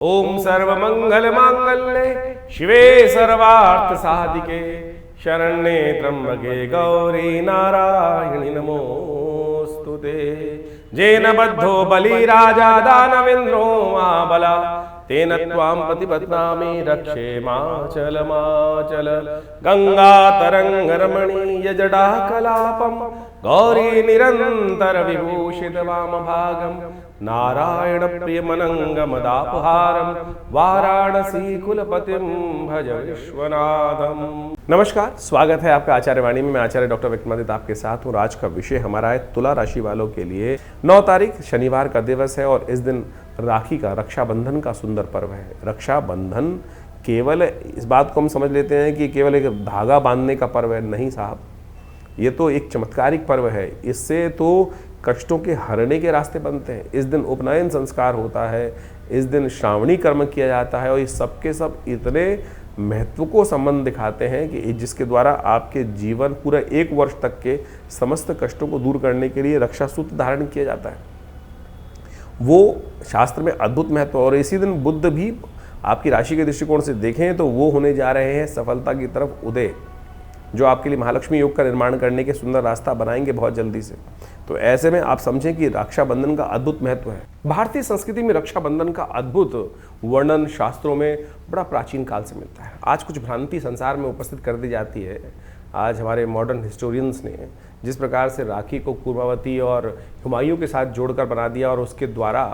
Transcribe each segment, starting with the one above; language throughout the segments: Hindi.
ओम सर्वमंगल मांगल्ये शिवे सर्वार्थ साधिके शरण्ये त्र्यंबके गौरी नारायणि नमोस्तुते। जेन बद्धो बलि राजा दानवेन्द्रो महाबला तेन त्वां प्रतिपद्नामि रक्षे माचल माचल। गंगा तरंग रमणीय जटा कलापम गौरी निरंतर विभूषित वाम भागम नारायण प्रियमनंगम दापहारम वाराणसी कुलपतिम भज विश्वनाथम। नमस्कार, स्वागत है आपका आचार्य वाणी में। मैं आचार्य डॉक्टर विक्रमादित्य आपके साथ हूँ। आज का विषय हमारा है तुला राशि वालों के लिए 9 तारीख शनिवार का दिवस है और इस दिन राखी का, रक्षाबंधन का सुंदर पर्व है। रक्षाबंधन केवल इस बात को हम समझ लेते हैं कि केवल एक धागा बांधने का पर्व है, नहीं साहब, ये तो एक चमत्कारिक पर्व है। इससे तो कष्टों के हरने के रास्ते बनते हैं। इस दिन उपनयन संस्कार होता है, इस दिन श्रावणी कर्म किया जाता है और ये सबके सब इतने महत्व को संबंध दिखाते हैं कि जिसके द्वारा आपके जीवन पूरा 1 वर्ष तक के समस्त कष्टों को दूर करने के लिए रक्षा सूत्र धारण किया जाता है। वो शास्त्र में अद्भुत महत्व। और इसी दिन बुद्ध भी आपकी राशि के दृष्टिकोण से देखें तो वो होने जा रहे हैं सफलता की तरफ उदय, जो आपके लिए महालक्ष्मी योग का निर्माण करने के सुंदर रास्ता बनाएंगे बहुत जल्दी से। तो ऐसे में आप समझें कि रक्षाबंधन का अद्भुत महत्व है। भारतीय संस्कृति में रक्षाबंधन का अद्भुत वर्णन शास्त्रों में बड़ा प्राचीन काल से मिलता है। आज कुछ भ्रांति संसार में उपस्थित कर दी जाती है। आज हमारे मॉडर्न हिस्टोरियंस ने जिस प्रकार से राखी को कुर्मावती और हुमायूं के साथ जोड़कर बना दिया और उसके द्वारा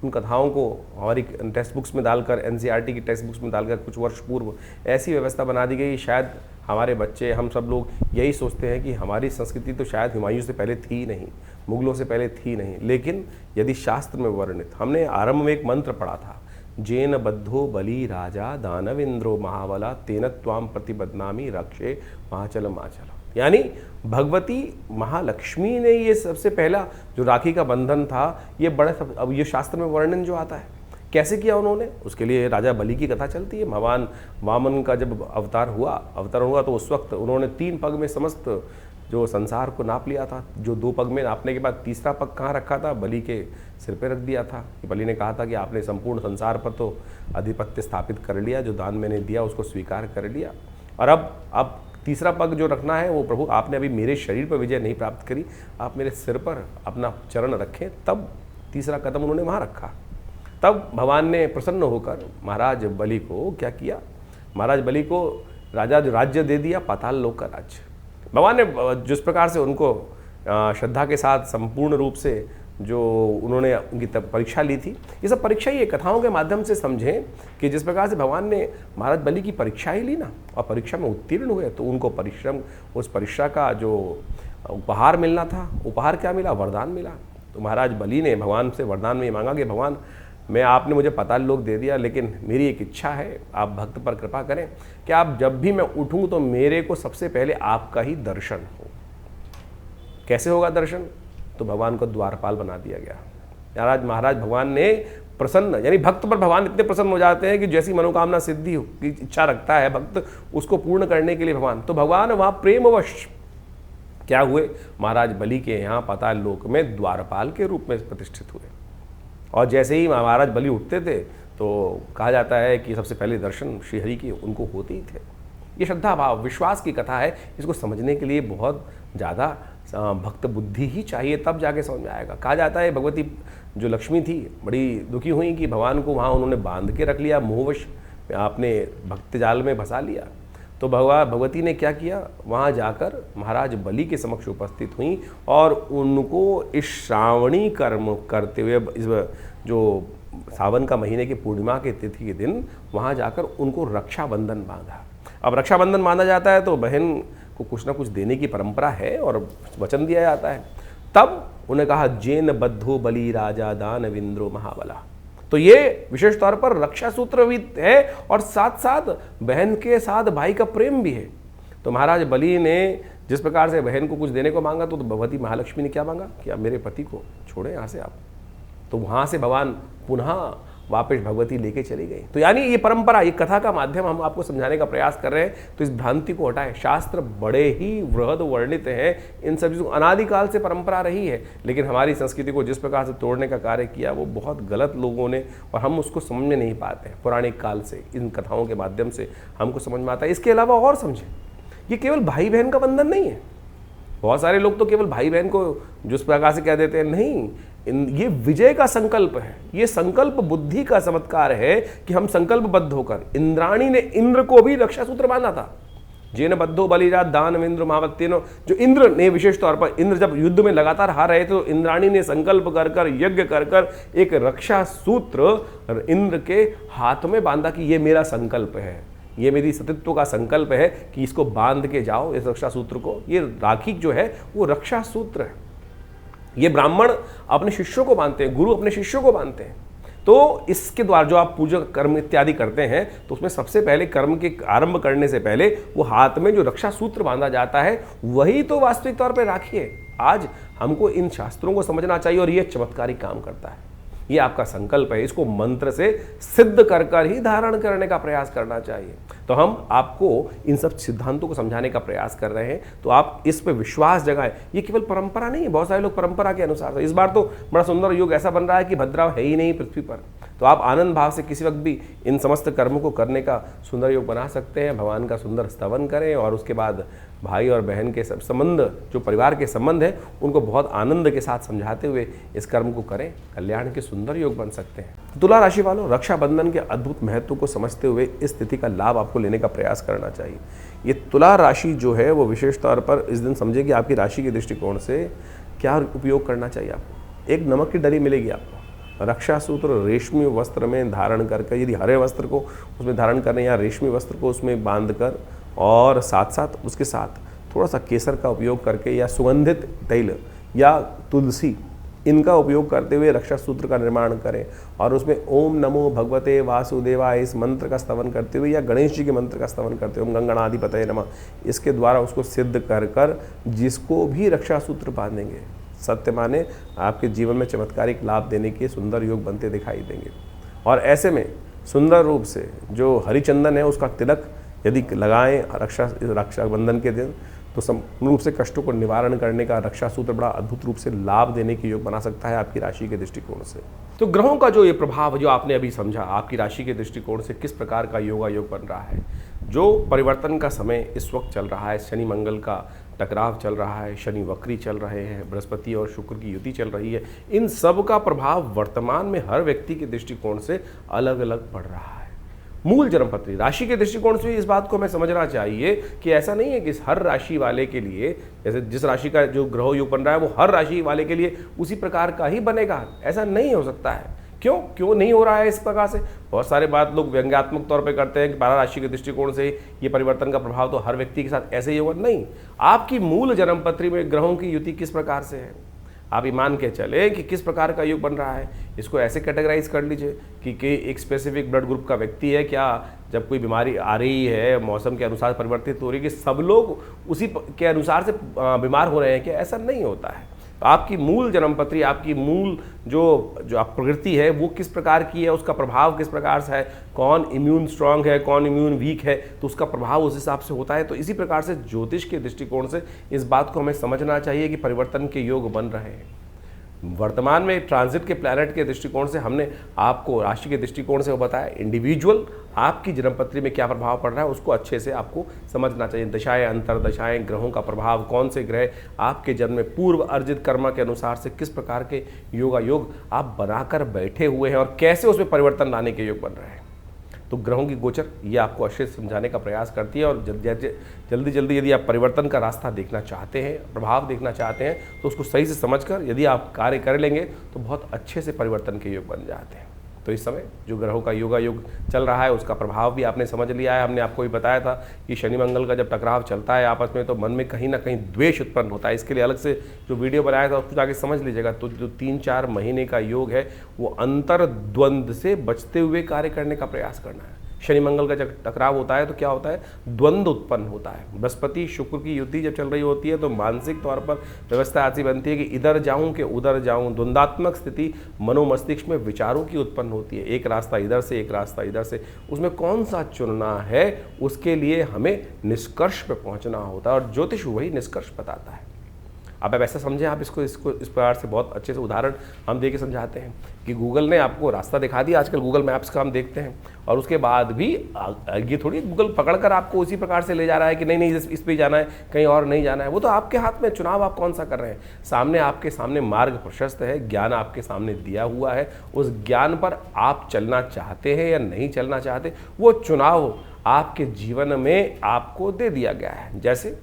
उन कथाओं को हमारी टेक्स्ट बुक्स में डालकर, एनसीईआरटी की टेक्स्ट बुक्स में डालकर कुछ वर्ष पूर्व ऐसी व्यवस्था बना दी गई। शायद हमारे बच्चे, हम सब लोग यही सोचते हैं कि हमारी संस्कृति तो शायद हुमायूं से पहले थी नहीं, मुगलों से पहले थी नहीं। लेकिन यदि शास्त्र में वर्णित, हमने आरंभ में एक मंत्र पढ़ा था, जेन बद्धो बलि राजा दानवेन्द्रो महाबला तेन त्वां प्रतिपद्नामि रक्षे माचल माचल। यानी भगवती महालक्ष्मी ने ये सबसे पहला जो राखी का बंधन था, ये बड़ा अब ये शास्त्र में वर्णन जो आता है कैसे किया उन्होंने, उसके लिए राजा बलि की कथा चलती है। भगवान वामन का जब अवतार हुआ तो उस वक्त उन्होंने 3 पग में समस्त जो संसार को नाप लिया था। जो 2 पग में नापने के बाद तीसरा पग कहाँ रखा था? बलि के सिर पे रख दिया था। बलि ने कहा था कि आपने संपूर्ण संसार पर तो आधिपत्य स्थापित कर लिया, जो दान मैंने दिया उसको स्वीकार कर लिया, और अब तीसरा पग जो रखना है वो प्रभु आपने अभी मेरे शरीर पर विजय नहीं प्राप्त करी, आप मेरे सिर पर अपना चरण रखें। तब तीसरा कदम उन्होंने वहाँ रखा। तब भगवान ने प्रसन्न होकर महाराज बलि को क्या किया? महाराज बलि को राजा जो राज्य दे दिया, पाताल लोक का राज्य। भगवान ने जिस प्रकार से उनको श्रद्धा के साथ संपूर्ण रूप से जो उन्होंने उनकी परीक्षा ली थी, ये सब परीक्षा ही कथाओं के माध्यम से समझें कि जिस प्रकार से भगवान ने महाराज बलि की परीक्षा ही ली ना, और परीक्षा में उत्तीर्ण हुए तो उनको उस परीक्षा का जो उपहार मिलना था, उपहार क्या मिला? वरदान मिला। तो महाराज बलि ने भगवान से वरदान में मांगा कि भगवान, मैं आपने मुझे पाताल लोक दे दिया, लेकिन मेरी एक इच्छा है, आप भक्त पर कृपा करें कि आप जब भी मैं उठूं तो मेरे को सबसे पहले आपका ही दर्शन हो। कैसे होगा दर्शन? तो भगवान को द्वारपाल बना दिया गया। महाराज भगवान ने प्रसन्न, यानी भक्त पर भगवान इतने प्रसन्न हो जाते हैं कि जैसी मनोकामना सिद्धि की इच्छा रखता है भक्त, उसको पूर्ण करने के लिए भगवान वहाँ प्रेमवश क्या हुए? महाराज बलि के यहाँ पाताल लोक में द्वारपाल के रूप में प्रतिष्ठित हुए। और जैसे ही महाराज बलि उठते थे तो कहा जाता है कि सबसे पहले दर्शन श्रीहरि की उनको होते ही थे। ये श्रद्धा भाव, विश्वास की कथा है। इसको समझने के लिए बहुत ज़्यादा भक्त बुद्धि ही चाहिए, तब जाके समझ में आएगा। कहा जाता है भगवती जो लक्ष्मी थी बड़ी दुखी हुई कि भगवान को वहाँ उन्होंने बांध के रख लिया, मोहवश आपने भक्त जाल में फंसा लिया। तो भगवती ने क्या किया? वहाँ जाकर महाराज बलि के समक्ष उपस्थित हुई और उनको इस श्रावणी कर्म करते हुए, इस जो सावन का महीने की पूर्णिमा के तिथि के दिन वहाँ जाकर उनको रक्षाबंधन बांधा। अब रक्षाबंधन बांधा जाता है तो बहन को कुछ ना कुछ देने की परंपरा है और वचन दिया जाता है। तब उन्हें कहा, जेन बद्धो बलि राजा दानवेन्द्रो महाबला। तो ये विशेष तौर पर रक्षा सूत्र भी है और साथ साथ बहन के साथ भाई का प्रेम भी है। तो महाराज बलि ने जिस प्रकार से बहन को कुछ देने को मांगा तो भगवती महालक्ष्मी ने क्या मांगा कि आप मेरे पति को छोड़ें यहाँ से आप। तो वहाँ से भगवान पुनः वापस भगवती लेके चली गई। तो यानी ये परंपरा, ये कथा का माध्यम हम आपको समझाने का प्रयास कर रहे हैं, तो इस भ्रांति को हटाएं। शास्त्र बड़े ही वृहद वर्णित हैं, इन सब चीज़ों अनादिकाल से परंपरा रही है, लेकिन हमारी संस्कृति को जिस प्रकार से तोड़ने का कार्य किया वो बहुत गलत लोगों ने, और हम उसको समझ नहीं पाते हैं। पौराणिक काल से इन कथाओं के माध्यम से हमको समझ में आता है। इसके अलावा और समझें, ये केवल भाई बहन का बंधन नहीं है। बहुत सारे लोग तो केवल भाई बहन को जिस प्रकार से कह देते हैं, नहीं, ये विजय का संकल्प है, ये संकल्प बुद्धि का चमत्कार है कि हम संकल्पबद्ध होकर, इंद्राणी ने इंद्र को भी रक्षा सूत्र बांधा था। जेन बद्धो बलिराज दानवेंद्र महावत्यनो, जो इंद्र ने विशेष तौर पर, इंद्र जब युद्ध में लगातार हार रहे थे तो इंद्राणी ने संकल्प कर कर, यज्ञ कर कर एक रक्षा सूत्र इंद्र के हाथ में बांधा कि ये मेरा संकल्प है, ये मेरी सतीत्व का संकल्प है कि इसको बांध के जाओ, इस रक्षा सूत्र को। ये राखी जो है वो रक्षा सूत्र है। ये ब्राह्मण अपने शिष्यों को बांधते हैं, गुरु अपने शिष्यों को बांधते हैं। तो इसके द्वारा जो आप पूजा कर्म इत्यादि करते हैं, तो उसमें सबसे पहले कर्म के आरंभ करने से पहले वो हाथ में जो रक्षा सूत्र बांधा जाता है, वही तो वास्तविक तौर पर राखी है। आज हमको इन शास्त्रों को समझना चाहिए, और ये चमत्कारी काम करता है। ये आपका संकल्प है, इसको मंत्र से सिद्ध कर कर ही धारण करने का प्रयास करना चाहिए। तो हम आपको इन सब सिद्धांतों को समझाने का प्रयास कर रहे हैं, तो आप इस पे विश्वास जगाएं। ये केवल परंपरा नहीं है, बहुत सारे लोग परंपरा के अनुसार, इस बार तो बड़ा सुंदर योग ऐसा बन रहा है कि भद्राव है ही नहीं पृथ्वी पर, तो आप आनंद भाव से किसी वक्त भी इन समस्त कर्मों को करने का सुंदर योग बना सकते हैं। भगवान का सुंदर स्तवन करें, और उसके बाद भाई और बहन के सब संबंध, जो परिवार के संबंध हैं, उनको बहुत आनंद के साथ समझाते हुए इस कर्म को करें। कल्याण के सुंदर योग बन सकते हैं। तुला राशि वालों, रक्षाबंधन के अद्भुत महत्व को समझते हुए इस तिथि का लाभ आपको लेने का प्रयास करना चाहिए। ये तुला राशि जो है वो विशेष तौर पर इस दिन समझे कि आपकी राशि के दृष्टिकोण से क्या उपयोग करना चाहिए आपको। एक नमक की डली मिलेगी आपको, रक्षा सूत्र रेशमी वस्त्र में धारण करके, यदि हरे वस्त्र को उसमें धारण करने या रेशमी वस्त्र को उसमें बांध कर, और साथ साथ उसके साथ थोड़ा सा केसर का उपयोग करके, या सुगंधित तैल या तुलसी, इनका उपयोग करते हुए रक्षा सूत्र का निर्माण करें, और उसमें ओम नमो भगवते वासुदेवाय इस मंत्र का स्तवन करते हुए, या गणेश जी के मंत्र का स्तवन करते हुए, ओम गंगणाधिपतये नमः, इसके द्वारा उसको सिद्ध कर कर जिसको भी रक्षा सूत्र बांधेंगे, सत्य माने आपके जीवन में चमत्कारिक लाभ देने के सुंदर योग बनते दिखाई देंगे। और ऐसे में सुंदर रूप से जो हरिचंदन है उसका तिलक यदि लगाएं रक्षाबंधन के दिन, तो संपूर्ण रूप से कष्टों को निवारण करने का रक्षा सूत्र बड़ा अद्भुत रूप से लाभ देने के योग बना सकता है आपकी राशि के दृष्टिकोण से। तो ग्रहों का जो ये प्रभाव जो आपने अभी समझा, आपकी राशि के दृष्टिकोण से किस प्रकार का योगा योग बन रहा है, जो परिवर्तन का समय इस वक्त चल रहा है, शनि मंगल का टकराव चल रहा है, शनि वक्री चल रहे हैं, बृहस्पति और शुक्र की युति चल रही है, इन सब का प्रभाव वर्तमान में हर व्यक्ति के दृष्टिकोण से अलग अलग पड़ रहा है। मूल जन्मपत्री राशि के दृष्टिकोण से इस बात को हमें समझना चाहिए कि ऐसा नहीं है कि हर राशि वाले के लिए, जैसे जिस राशि का जो ग्रह योग बन रहा है वो हर राशि वाले के लिए उसी प्रकार का ही बनेगा, ऐसा नहीं हो सकता है। क्यों नहीं हो रहा है इस प्रकार से? बहुत सारे बात लोग व्यंग्यात्मक तौर पे करते हैं कि 12 राशि के दृष्टिकोण से ये परिवर्तन का प्रभाव तो हर व्यक्ति के साथ ऐसे ही होगा। नहीं, आपकी मूल जन्मपत्री में ग्रहों की युति किस प्रकार से है, आप ये मान के चले कि किस प्रकार का योग बन रहा है। इसको ऐसे कैटेगराइज कर लीजिए कि एक स्पेसिफिक ब्लड ग्रुप का व्यक्ति है, क्या जब कोई बीमारी आ रही है मौसम के अनुसार परिवर्तित हो रही है कि सब लोग उसी के अनुसार से बीमार हो रहे हैं, क्या ऐसा नहीं होता है। तो आपकी मूल जन्मपत्री, आपकी मूल जो आप प्रकृति है वो किस प्रकार की है, उसका प्रभाव किस प्रकार से है, कौन इम्यून स्ट्रांग है, कौन इम्यून वीक है, तो उसका प्रभाव उस हिसाब से होता है। तो इसी प्रकार से ज्योतिष के दृष्टिकोण से इस बात को हमें समझना चाहिए कि परिवर्तन के योग बन रहे हैं। वर्तमान में ट्रांजिट के प्लैनेट के दृष्टिकोण से हमने आपको राशि के दृष्टिकोण से वो बताया, इंडिविजुअल आपकी जन्मपत्री में क्या प्रभाव पड़ रहा है उसको अच्छे से आपको समझना चाहिए। दशाएं, अंतरदशाएं, ग्रहों का प्रभाव, कौन से ग्रह आपके जन्म में पूर्व अर्जित कर्म के अनुसार से किस प्रकार के योगा योग आप बनाकर बैठे हुए हैं और कैसे उसमें परिवर्तन लाने के योग बन रहे हैं। तो ग्रहों की गोचर ये आपको अच्छे से समझाने का प्रयास करती है, और जल्दी जल्दी यदि आप परिवर्तन का रास्ता देखना चाहते हैं, प्रभाव देखना चाहते हैं, तो उसको सही से समझकर यदि आप कार्य कर लेंगे तो बहुत अच्छे से परिवर्तन के योग बन जाते हैं। तो इस समय जो ग्रहों का योगा योग चल रहा है उसका प्रभाव भी आपने समझ लिया है। हमने आपको भी बताया था कि शनि मंगल का जब टकराव चलता है आपस में तो मन में कहीं ना कहीं द्वेष उत्पन्न होता है। इसके लिए अलग से जो वीडियो बनाया था उसको जाके समझ लीजिएगा। तो जो 3-4 महीने का योग है वो अंतर्द्वंद से बचते हुए कार्य करने का प्रयास करना है। शनि मंगल का जब टकराव होता है तो क्या होता है, द्वंद्व उत्पन्न होता है। बृहस्पति शुक्र की युति जब चल रही होती है तो मानसिक तौर पर व्यवस्था ऐसी बनती है कि इधर जाऊं कि उधर जाऊं, द्वंद्वात्मक स्थिति मनोमस्तिष्क में विचारों की उत्पन्न होती है। एक रास्ता इधर से, एक रास्ता इधर से, उसमें कौन सा चुनना है, उसके लिए हमें निष्कर्ष पे पहुंचना होता है और ज्योतिष वही निष्कर्ष बताता है। अब आप ऐसा समझें, आप इसको इस प्रकार से बहुत अच्छे से उदाहरण हम दे के समझाते हैं कि गूगल ने आपको रास्ता दिखा दिया। आजकल गूगल मैप्स का हम देखते हैं और उसके बाद भी ये थोड़ी गूगल पकड़कर आपको उसी प्रकार से ले जा रहा है कि नहीं नहीं इस पे जाना है, कहीं और नहीं जाना है। वो तो आपके हाथ में, चुनाव आप कौन सा कर रहे हैं। सामने आपके सामने मार्ग प्रशस्त है, ज्ञान आपके सामने दिया हुआ है, उस ज्ञान पर आप चलना चाहते हैं या नहीं चलना चाहते, वो चुनाव आपके जीवन में आपको दे दिया गया है। जैसे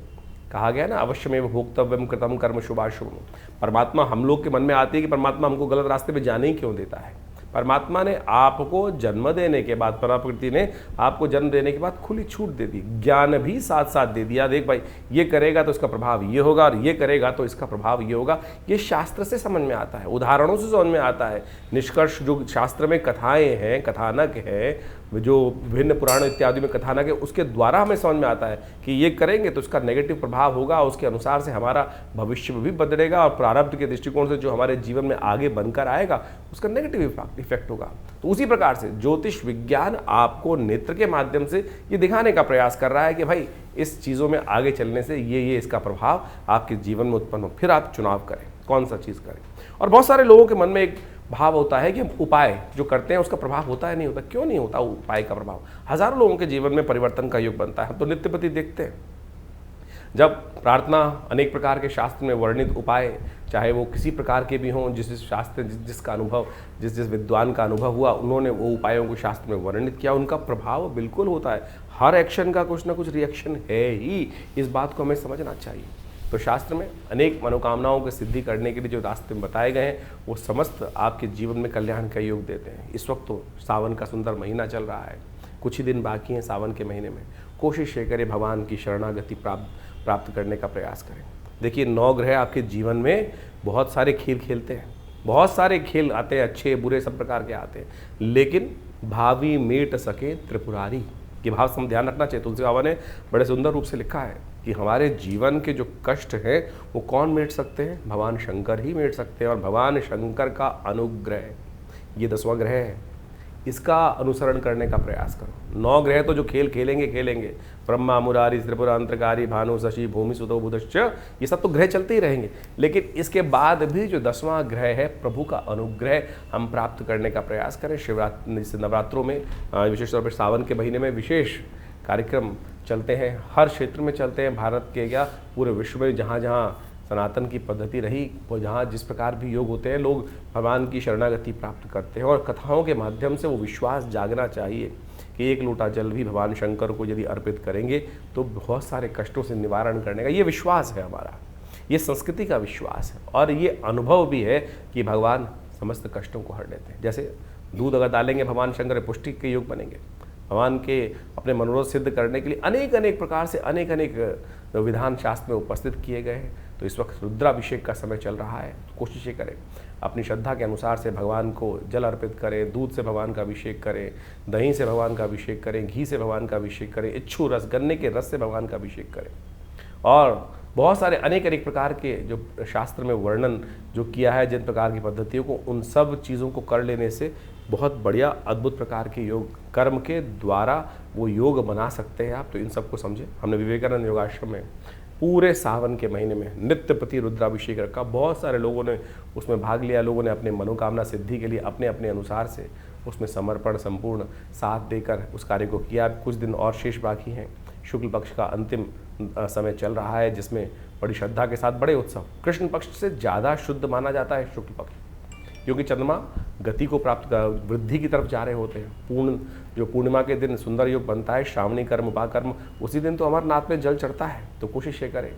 कहा गया ना, अवश्यमेव भोक्तव्यम कृतम कर्म शुभाशुभम। परमात्मा हम लोग के मन में आती है कि परमात्मा हमको गलत रास्ते पे जाने ही क्यों देता है। परमात्मा ने आपको जन्म देने के बाद, प्रकृति ने आपको जन्म देने के बाद खुली छूट दे दी, ज्ञान भी साथ साथ दे दिया। देख भाई, ये करेगा तो इसका प्रभाव ये होगा और ये करेगा तो इसका प्रभाव ये होगा। ये शास्त्र से समझ में आता है, उदाहरणों से समझ में आता है। निष्कर्ष जो शास्त्र में कथाएं हैं, कथानक है, जो विभिन्न पुराण इत्यादि में कथानक है, उसके द्वारा हमें समझ में आता है कि ये करेंगे तो उसका नेगेटिव प्रभाव होगा, उसके अनुसार से हमारा भविष्य भी बदलेगा और प्रारब्ध के दृष्टिकोण से जो हमारे जीवन में आगे बनकर आएगा उसका नेगेटिव इफेक्ट होगा। तो उसी प्रकार से ज्योतिष विज्ञान आपको नेत्र के माध्यम से ये दिखाने का प्रयास कर रहा है कि भाई इस चीज़ों में आगे चलने से ये इसका प्रभाव आपके जीवन में उत्पन्न हो, फिर आप चुनाव करें कौन सा चीज़ करें। और बहुत सारे लोगों के मन में एक भाव होता है कि हम उपाय जो करते हैं उसका प्रभाव होता है, नहीं होता। क्यों नहीं होता उपाय का प्रभाव? हजारों लोगों के जीवन में परिवर्तन का योग बनता है। हम तो नित्यपति देखते हैं, जब प्रार्थना, अनेक प्रकार के शास्त्र में वर्णित उपाय, चाहे वो किसी प्रकार के भी हों, जिस शास्त्र जिसका अनुभव, जिस विद्वान का अनुभव हुआ, उन्होंने वो उपायों को शास्त्र में वर्णित किया, उनका प्रभाव बिल्कुल होता है। हर एक्शन का कुछ ना कुछ रिएक्शन है ही, इस बात को हमें समझना चाहिए। तो शास्त्र में अनेक मनोकामनाओं की सिद्धि करने के लिए जो रास्ते बताए गए हैं वो समस्त आपके जीवन में कल्याण का योग देते हैं। इस वक्त तो सावन का सुंदर महीना चल रहा है, कुछ ही दिन बाकी हैं सावन के महीने में। कोशिश ये करें भगवान की शरणागति प्राप्त करने का प्रयास करें। देखिए, 9 ग्रह आपके जीवन में बहुत सारे खेल खेलते हैं, बहुत सारे खेल आते हैं, अच्छे बुरे सब प्रकार के आते हैं, लेकिन भावी मेट सके त्रिपुरारी, ये भाव से हम ध्यान रखना चाहिए। तुलसी बाबा ने बड़े सुंदर रूप से लिखा है कि हमारे जीवन के जो कष्ट हैं वो कौन मेट सकते हैं? भगवान शंकर ही मेट सकते हैं। और भगवान शंकर का अनुग्रह, ये 10वां ग्रह है, इसका अनुसरण करने का प्रयास करो। 9 ग्रह तो जो खेल खेलेंगे, ब्रह्मा मुरारी त्रिपुरा अंतरकारी भानु शशि भूमि सुतो बुधश्च, ये सब तो ग्रह चलते ही रहेंगे, लेकिन इसके बाद भी जो 10वां ग्रह है, प्रभु का अनुग्रह हम प्राप्त करने का प्रयास करें। शिवरात्रि नवरात्रों में, विशेष तौर पर सावन के महीने में विशेष कार्यक्रम चलते हैं, हर क्षेत्र में चलते हैं, भारत के क्या पूरे विश्व में जहाँ जहाँ सनातन की पद्धति रही, वो जहाँ जिस प्रकार भी योग होते हैं, लोग भगवान की शरणागति प्राप्त करते हैं। और कथाओं के माध्यम से वो विश्वास जागना चाहिए कि एक लोटा जल भी भगवान शंकर को यदि अर्पित करेंगे तो बहुत सारे कष्टों से निवारण करने का ये विश्वास है हमारा, ये संस्कृति का विश्वास है। और ये अनुभव भी है कि भगवान समस्त कष्टों को हर लेते हैं। जैसे दूध अगर डालेंगे भगवान शंकर पुष्टि के योग बनेंगे। भगवान के अपने मनोरथ सिद्ध करने के लिए अनेक प्रकार से अनेक विधान शास्त्र में उपस्थित किए गए हैं। तो इस वक्त रुद्राभिषेक का समय चल रहा है, कोशिश करें अपनी श्रद्धा के अनुसार से भगवान को जल अर्पित करें, दूध से भगवान का अभिषेक करें, दही से भगवान का अभिषेक करें, घी से भगवान का अभिषेक करें, इच्छू रस, गन्ने के रस से भगवान का अभिषेक करें। और बहुत सारे अनेक प्रकार के जो शास्त्र में वर्णन जो किया है जिन प्रकार की पद्धतियों को, उन सब चीज़ों को कर लेने से बहुत बढ़िया अद्भुत प्रकार के योग कर्म के द्वारा वो योग बना सकते हैं आप। तो इन सबको समझें। हमने विवेकानंद योगाश्रम में पूरे सावन के महीने में नित्य प्रति रुद्राभिषेक रखा, बहुत सारे लोगों ने उसमें भाग लिया। लोगों ने अपने मनोकामना सिद्धि के लिए अपने अपने अनुसार से उसमें समर्पण संपूर्ण साथ देकर उस कार्य को किया। कुछ दिन और शेष बाकी हैं। शुक्ल पक्ष का अंतिम समय चल रहा है, जिसमें बड़ी श्रद्धा के साथ बड़े उत्सव। कृष्ण पक्ष से ज़्यादा शुद्ध माना जाता है शुक्ल पक्ष, क्योंकि चंद्रमा गति को प्राप्त वृद्धि की तरफ जा रहे होते हैं। जो पूर्णिमा के दिन सुंदर योग बनता है, श्रावणी कर्म उपाकर्म, उसी दिन तो अमरनाथ में जल चढ़ता है। तो कोशिश ये करें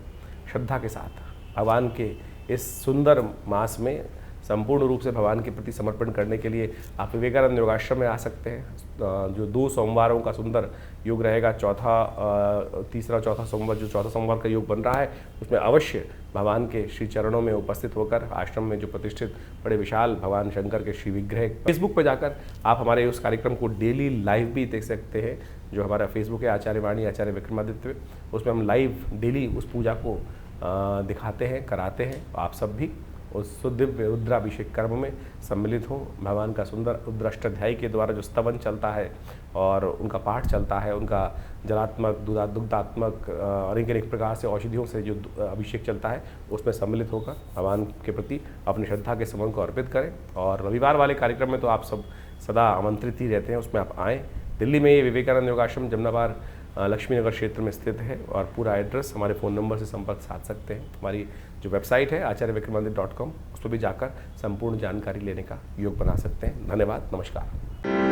श्रद्धा के साथ भगवान के इस सुंदर मास में संपूर्ण रूप से भगवान के प्रति समर्पण करने के लिए आप विवेकानंद योगाश्रम में आ सकते हैं। जो 2 सोमवारों का सुंदर योग रहेगा, तीसरा चौथा सोमवार, जो चौथा सोमवार का योग बन रहा है उसमें अवश्य भगवान के श्री चरणों में उपस्थित होकर आश्रम में जो प्रतिष्ठित बड़े विशाल भगवान शंकर के श्री विग्रह, फेसबुक पर जाकर आप हमारे उस कार्यक्रम को डेली लाइव भी देख सकते हैं। जो हमारा फेसबुक है आचार्य वाणी आचार्य विक्रमादित्य, उसमें हम लाइव डेली उस पूजा को दिखाते हैं, कराते हैं। आप सब भी उस दिव्य रुद्राभिषेक कर्म में सम्मिलित हों। भगवान का सुंदर रुद्राष्टाध्यायी के द्वारा जो स्तवन चलता है और उनका पाठ चलता है, उनका जलात्मक, दुग्धात्मक अनेक प्रकार से औषधियों से जो अभिषेक चलता है, उसमें सम्मिलित होकर भगवान के प्रति अपनी श्रद्धा के समन को अर्पित करें। और रविवार वाले कार्यक्रम में तो आप सब सदा आमंत्रित ही रहते हैं, उसमें आप आएँ। दिल्ली में ये विवेकानंद योगाश्रम जमनाबाद लक्ष्मी नगर क्षेत्र में स्थित है और पूरा एड्रेस हमारे फ़ोन नंबर से संपर्क साध सकते हैं। हमारी जो वेबसाइट है आचार्यविक्रमादित्य.com, उस पर भी जाकर संपूर्ण जानकारी लेने का योग बना सकते हैं। धन्यवाद, नमस्कार।